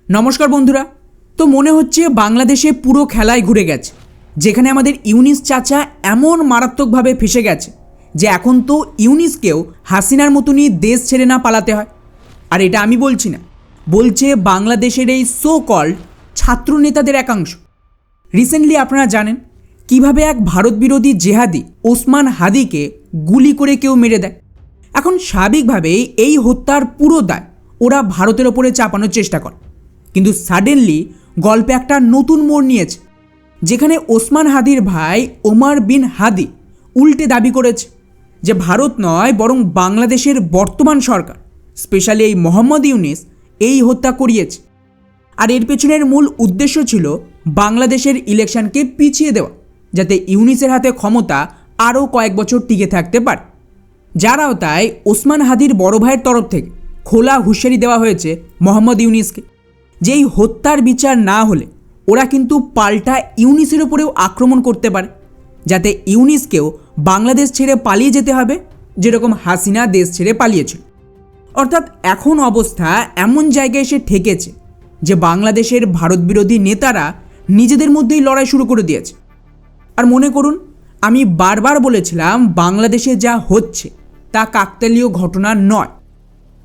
নমস্কার বন্ধুরা। তো মনে হচ্ছে বাংলাদেশে পুরো খেলাই ঘুরে গেছে, যেখানে আমাদের ইউনিস চাচা এমন মারাত্মকভাবে ফেসে গেছে যে এখন তো ইউনিসকেও হাসিনার মতনই দেশ ছেড়ে না পালাতে হয়। আর এটা আমি বলছি না, বলছে বাংলাদেশের এই সো কল্ড ছাত্র নেতাদের একাংশ। রিসেন্টলি আপনারা জানেন কিভাবে এক ভারত বিরোধী জেহাদি ওসমান হাদিকে গুলি করে কেউ মেরে দেয়। এখন স্বাভাবিকভাবেই এই হত্যার পুরো দায় ওরা ভারতের ওপরে চাপানোর চেষ্টা করে, কিন্তু সাডেনলি গল্পে একটা নতুন মোড় নিয়েছে, যেখানে ওসমান হাদির ভাই ওমর বিন হাদি উল্টে দাবি করেছে যে ভারত নয় বরং বাংলাদেশের বর্তমান সরকার, স্পেশালি এই মোহাম্মদ ইউনিস এই হত্যা করিয়েছে। আর এর পেছনের মূল উদ্দেশ্য ছিল বাংলাদেশের ইলেকশনকে পিছিয়ে দেওয়া, যাতে ইউনিসের হাতে ক্ষমতা আরও কয়েক বছর টিকে থাকতে পারে। যারাও তাই ওসমান হাদির বড় ভাইয়ের তরফ থেকে খোলা হুঁশিয়ারি দেওয়া হয়েছে মোহাম্মদ ইউনিসকে, যেই হত্যার বিচার না হলে ওরা কিন্তু পাল্টা ইউনিসের উপরেও আক্রমণ করতে পারে, যাতে ইউনিসকেও বাংলাদেশ ছেড়ে পালিয়ে যেতে হবে, যেরকম হাসিনা দেশ ছেড়ে পালিয়েছিল। অর্থাৎ এখন অবস্থা এমন জায়গায় এসে ঠেকেছে যে বাংলাদেশের ভারত বিরোধী নেতারা নিজেদের মধ্যেই লড়াই শুরু করে দিয়েছে। আর মনে করুন, আমি বারবার বলেছিলাম বাংলাদেশে যা হচ্ছে তা কাকতালীয় ঘটনা নয়।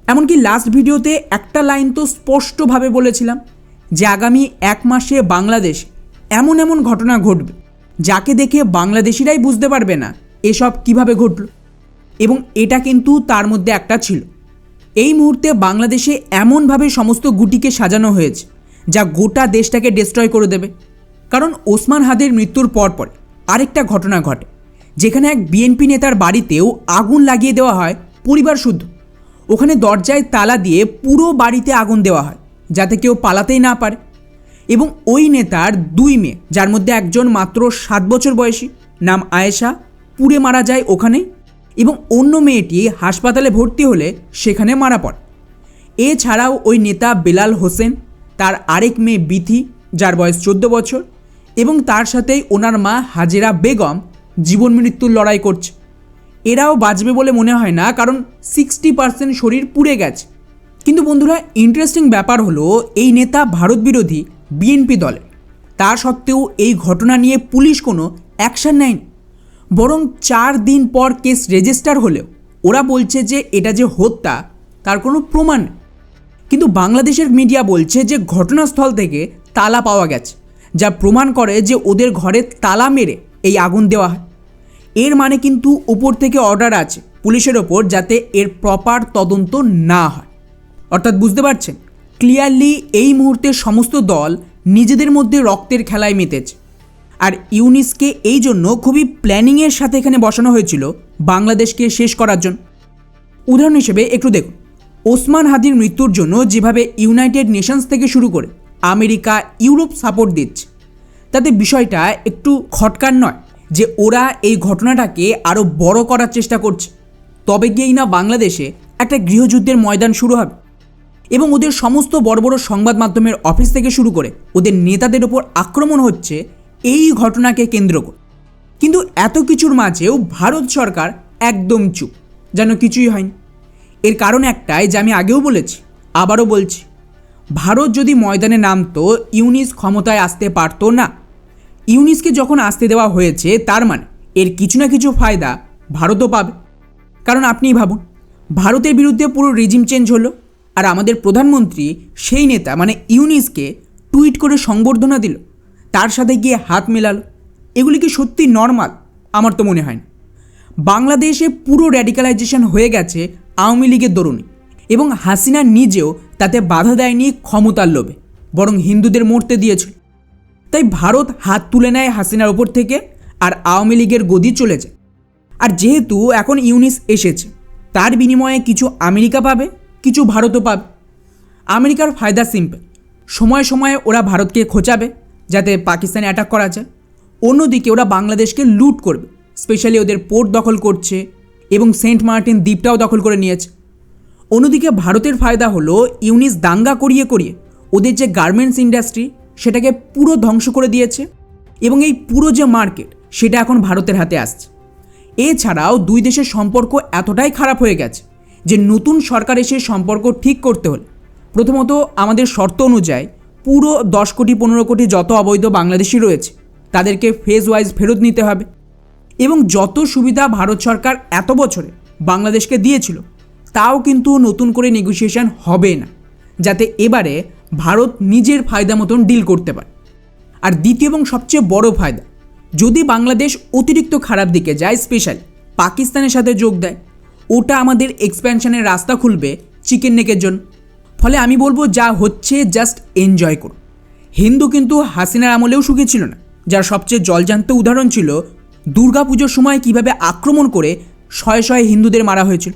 এমনকি লাস্ট ভিডিওতে একটা লাইন তো স্পষ্টভাবে বলেছিলাম যে আগামী 1 মাসে বাংলাদেশে এমন এমন ঘটনা ঘটবে যাকে দেখে বাংলাদেশিরাই বুঝতে পারবে না এসব কিভাবে ঘটল, এবং এটা কিন্তু তার মধ্যে একটা ছিল। এই মুহূর্তে বাংলাদেশে এমনভাবে সমস্ত গুটিকে সাজানো হয়েছে যা গোটা দেশটাকে ডিস্ট্রয় করে দেবে। কারণ ওসমান হাদির মৃত্যুর পর আরেকটা ঘটনা ঘটে, যেখানে এক বিএনপি নেতার বাড়িতেও আগুন লাগিয়ে দেওয়া হয় পরিবার শুদ্ধ। ওখানে দরজায় তালা দিয়ে পুরো বাড়িতে আগুন দেওয়া হয় যাতে কেউ পালাতেই না পারে। এবং ওই নেতার 2 মেয়ে, যার মধ্যে একজন মাত্র 7 বছর বয়সী, নাম আয়েশা, পুড়ে মারা যায় ওখানেই, এবং অন্য মেয়েটি হাসপাতালে ভর্তি হলে সেখানে মারা পড়ে। এছাড়াও ওই নেতা বেলাল হোসেন, তার আরেক মেয়ে বিথি, যার বয়স 14 বছর, এবং তার সাথেই ওনার মা হাজেরা বেগম জীবন মৃত্যুর লড়াই করছে। এরাও বাঁচবে বলে মনে হয় না, কারণ 60% শরীর পুড়ে গেছে। কিন্তু বন্ধুরা, ইন্টারেস্টিং ব্যাপার হলো এই নেতা ভারত বিরোধী বিএনপি দলের, তা সত্ত্বেও এই ঘটনা নিয়ে পুলিশ কোনো অ্যাকশন নেয়নি। বরং 4 দিন পর কেস রেজিস্টার হলেও ওরা বলছে যে এটা যে হত্যা তার কোনো প্রমাণ নেই। কিন্তু বাংলাদেশের মিডিয়া বলছে যে ঘটনাস্থল থেকে তালা পাওয়া গেছে, যা প্রমাণ করে যে ওদের ঘরে তালা মেরে এই আগুন দেওয়া হয়। এর মানে কিন্তু উপর থেকে অর্ডার আছে পুলিশের ওপর যাতে এর প্রপার তদন্ত না হয়। অর্থাৎ বুঝতে পারছেন, ক্লিয়ারলি এই মুহূর্তে সমস্ত দল নিজেদের মধ্যে রক্তের খেলায় মেতেছে। আর ইউনিসকে এই জন্য খুবই প্ল্যানিংয়ের সাথে এখানে বসানো হয়েছিল বাংলাদেশকে শেষ করার জন্য। উদাহরণ হিসেবে একটু দেখুন, ওসমান হাদির মৃত্যুর জন্য যেভাবে ইউনাইটেড নেশনস থেকে শুরু করে আমেরিকা, ইউরোপ সাপোর্ট দিচ্ছে, তাতে বিষয়টা একটু খটকার নয় যে ওরা এই ঘটনাটাকে আরও বড় করার চেষ্টা করছে। তবে গিয়েই না বাংলাদেশে একটা গৃহযুদ্ধের ময়দান শুরু হবে, এবং ওদের সমস্ত বড় বড় সংবাদ মাধ্যমের অফিস থেকে শুরু করে ওদের নেতাদের ওপর আক্রমণ হচ্ছে এই ঘটনাকে কেন্দ্র করে। কিন্তু এত কিছুর মাঝেও ভারত সরকার একদম চুপ, যেন কিছুই হয়নি। এর কারণ একটাই, যে আমি আগেও বলেছি, আবারও বলছি, ভারত যদি ময়দানে নামতো ইউনিস ক্ষমতায় আসতে পারতো না। ইউনিসকে যখন আসতে দেওয়া হয়েছে, তার মানে এর কিছু না কিছু ফায়দা ভারতও পাবে। কারণ আপনিই ভাবুন, ভারতের বিরুদ্ধে পুরো রেজিম চেঞ্জ হলো, আর আমাদের প্রধানমন্ত্রী সেই নেতা মানে ইউনিসকে টুইট করে সংবর্ধনা দিল, তার সাথে গিয়ে হাত মেলালো। এগুলি কি সত্যি নর্মাল? আমার তো মনে হয় না। বাংলাদেশে পুরো র্যাডিক্যালাইজেশন হয়ে গেছে আওয়ামী লীগের দরুনে, এবং হাসিনা নিজেও তাতে বাধা দেয়নি ক্ষমতার লোভে, বরং হিন্দুদের মরতে দিয়েছিল। তাই ভারত হাত তুলে নেয় হাসিনার ওপর থেকে, আর আওয়ামী লীগের গদি চলে যায়। আর যেহেতু এখন ইউনিস এসেছে, তার বিনিময়ে কিছু আমেরিকা পাবে, কিছু ভারতও পাবে। আমেরিকার ফায়দা সিম্পল, সময়ে সময়ে ওরা ভারতকে খোঁচাবে যাতে পাকিস্তানে অ্যাটাক করা যায়। অন্যদিকে ওরা বাংলাদেশকে লুট করবে, স্পেশালি ওদের পোর্ট দখল করছে, এবং সেন্ট মার্টিন দ্বীপটাও দখল করে নিয়েছে। অন্যদিকে ভারতের ফায়দা হলো ইউনিস দাঙ্গা করিয়ে ওদের যে গার্মেন্টস ইন্ডাস্ট্রি সেটাকে পুরো ধ্বংস করে দিয়েছে, এবং এই পুরো যে মার্কেট সেটা এখন ভারতের হাতে আসছে। এছাড়াও 2 দেশের সম্পর্ক এতটাই খারাপ হয়ে গেছে যে নতুন সরকার এসে সম্পর্ক ঠিক করতে হলে প্রথমত আমাদের শর্ত অনুযায়ী পুরো 10 কোটি 15 কোটি যত অবৈধ বাংলাদেশি রয়েছে তাদেরকে ফেজ ওয়াইজ ফেরত নিতে হবে এবং যত সুবিধা ভারত সরকার এত বছরে বাংলাদেশকে দিয়েছিল তাও কিন্তু নতুন করে নেগোসিয়েশন হবে না, যাতে এবারে ভারত নিজের ফায়দা মতন ডিল করতে পারে। আর দ্বিতীয় এবং সবচেয়ে বড় ফায়দা, যদি বাংলাদেশ অতিরিক্ত খারাপ দিকে যায়, স্পেশালি পাকিস্তানের সাথে যোগ দেয়, ওটা আমাদের এক্সপ্যানশনের রাস্তা খুলবে চিকেন নেকের জন্য। ফলে আমি বলবো যা হচ্ছে জাস্ট এনজয় করুন। হিন্দু কিন্তু হাসিনার আমলেও সুখী ছিল না, যার সবচেয়ে জলজান্ত উদাহরণ ছিল দুর্গাপুজোর সময় কিভাবে আক্রমণ করে শয়ে শয়ে হিন্দুদের মারা হয়েছিল।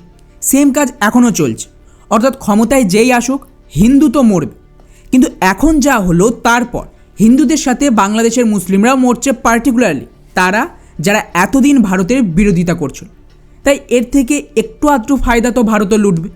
সেম কাজ এখনও চলছে, অর্থাৎ ক্ষমতায় যেই আসুক হিন্দু তো মরবে। কিন্তু এখন যা হলো তারপর হিন্দুদের সাথে বাংলাদেশের মুসলিমরাও মরছে, পার্টিকুলারলি তারা যারা এতদিন ভারতের বিরোধিতা করছিল। তাই এর থেকে একটু আধটু ফায়দা তো ভারতও লুটবে।